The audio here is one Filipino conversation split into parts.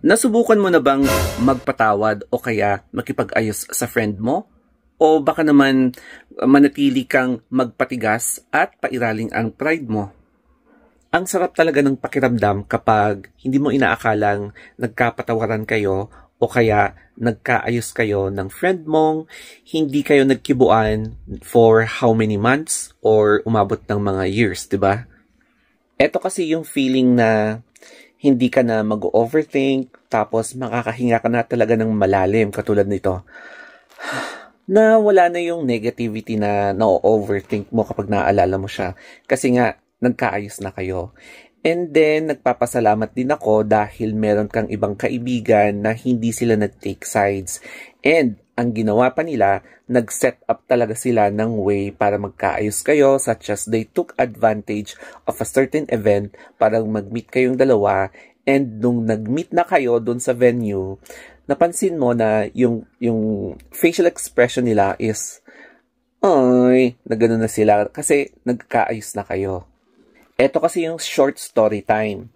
Nasubukan mo na bang magpatawad o kaya makipag-ayos sa friend mo? O baka naman manatili kang magpatigas at pairaling ang pride mo? Ang sarap talaga ng pakiramdam kapag hindi mo inaakalang nagkapatawaran kayo o kaya nagkaayos kayo ng friend mong hindi kayo nagkibuan for how many months or umabot ng mga years, di ba? Ito kasi yung feeling na hindi ka na mag-overthink, tapos makakahinga ka na talaga ng malalim katulad nito. Na wala na yung negativity na na-overthink mo kapag naaalala mo siya. Kasi nga, nagkaayos na kayo. And then, nagpapasalamat din ako dahil meron kang ibang kaibigan na hindi sila nag-take sides. And, ang ginawa pa nila, nag-set up talaga sila ng way para magkaayos kayo, such as they took advantage of a certain event para mag-meet kayong dalawa. And nung nag-meet na kayo dun sa venue, napansin mo na yung facial expression nila is, ay, na gano'n na sila kasi nagkaayos na kayo. Ito kasi yung short story time.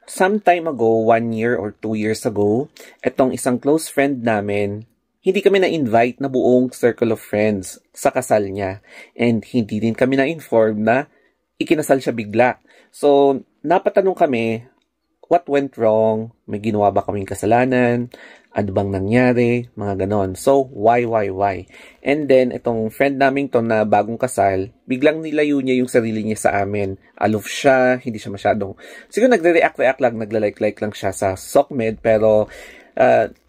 Some time ago, 1 year or 2 years ago, etong isang close friend namin, hindi kami na-invite na buong circle of friends sa kasal niya. And hindi din kami na-inform na ikinasal siya bigla. So, napatanong kami, what went wrong? May ginawa ba kaming kasalanan? Ano bang nangyari? Mga ganon. So, why? And then, itong friend namin to na bagong kasal, biglang nilayo niya yung sarili niya sa amin. Aloof siya, hindi siya masyadong, siguro nagre-react lang, nagla-like lang siya sa SOCMED, pero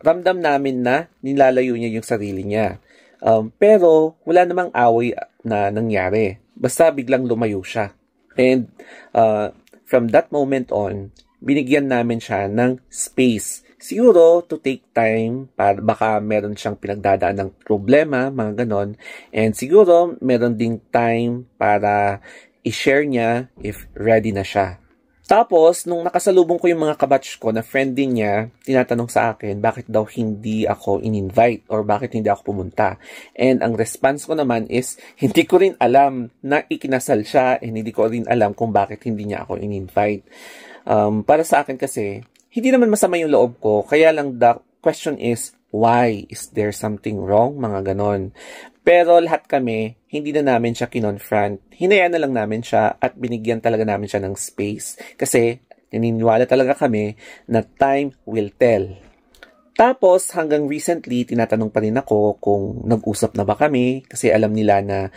ramdam namin na nilalayo niya yung sarili niya. Pero, wala namang away na nangyari. Basta biglang lumayo siya. And, from that moment on, binigyan namin siya ng space. Siguro to take time para baka meron siyang pinagdadaan ng problema, mga ganon. And siguro meron ding time para i-share niya if ready na siya. Tapos, nung nakasalubong ko yung mga kabatch ko na friend din niya, tinatanong sa akin bakit daw hindi ako in-invite or bakit hindi ako pumunta. And ang response ko naman is, hindi ko rin alam na ikinasal siya and hindi ko rin alam kung bakit hindi niya ako in-invite. Para sa akin kasi, hindi naman masama yung loob ko, kaya lang the question is, why? Is there something wrong? Mga ganon. Pero lahat kami, hindi na namin siya kinonfront. Hinayaan na lang namin siya at binigyan talaga namin siya ng space. Kasi, naniniwala talaga kami na time will tell. Tapos, hanggang recently, tinatanong pa rin ako kung nag-usap na ba kami kasi alam nila na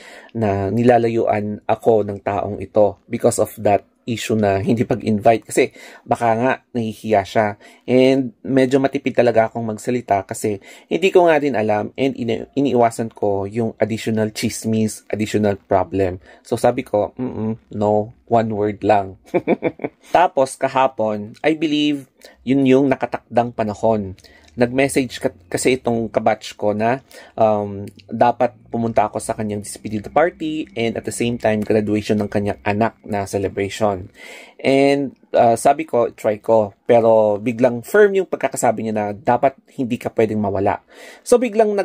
nilalayuan ako ng taong ito because of that issue na hindi pag-invite kasi baka nga nahihiya siya. And medyo matipid talaga akong magsalita kasi hindi ko nga din alam and iniiwasan ko yung additional chismis, additional problem. So sabi ko, no, one word lang. Tapos kahapon, I believe yun yung nakatakdang panahon. Nag-message kasi itong kabatch ko na dapat pumunta ako sa kanyang despedida party and at the same time graduation ng kanyang anak na celebration. And sabi ko, try ko. Pero biglang firm yung pagkakasabi niya na dapat hindi ka pwedeng mawala. So biglang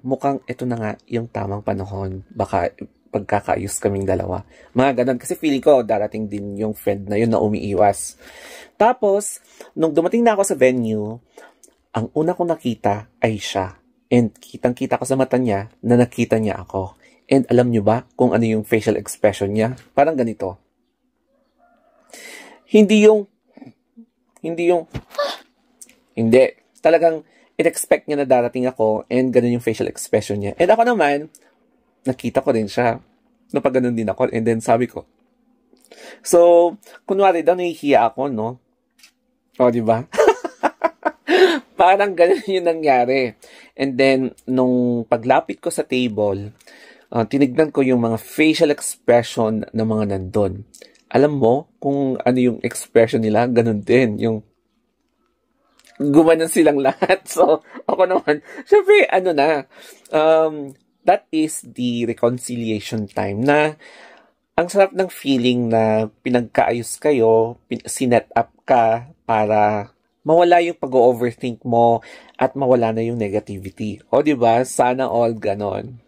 mukhang ito na nga yung tamang panahon. Baka pagkakaayos kaming dalawa. Mga ganun. Kasi feeling ko, darating din yung friend na yun na umiiwas. Tapos, nung dumating na ako sa venue, ang una kong nakita ay siya. And kitang-kita ko sa mata niya na nakita niya ako. And alam niyo ba kung ano yung facial expression niya? Parang ganito. Hindi. Talagang in-expect niya na darating ako and ganun yung facial expression niya. And ako naman, nakita ko rin siya. Napag ganun din ako. And then sabi ko, so, kunwari daw nahihiya ako, no? O, diba? Parang ganun yung nangyari. And then, nung paglapit ko sa table, tinignan ko yung mga facial expression ng mga nandun. Alam mo kung ano yung expression nila? Ganun din. Yung gumanon silang lahat. So, ako naman, syempre, that is the reconciliation time na ang sarap ng feeling na pinagkaayos kayo, sinet up ka para mawala yung pag-overthink mo at mawala na yung negativity. O diba? Sana all ganon.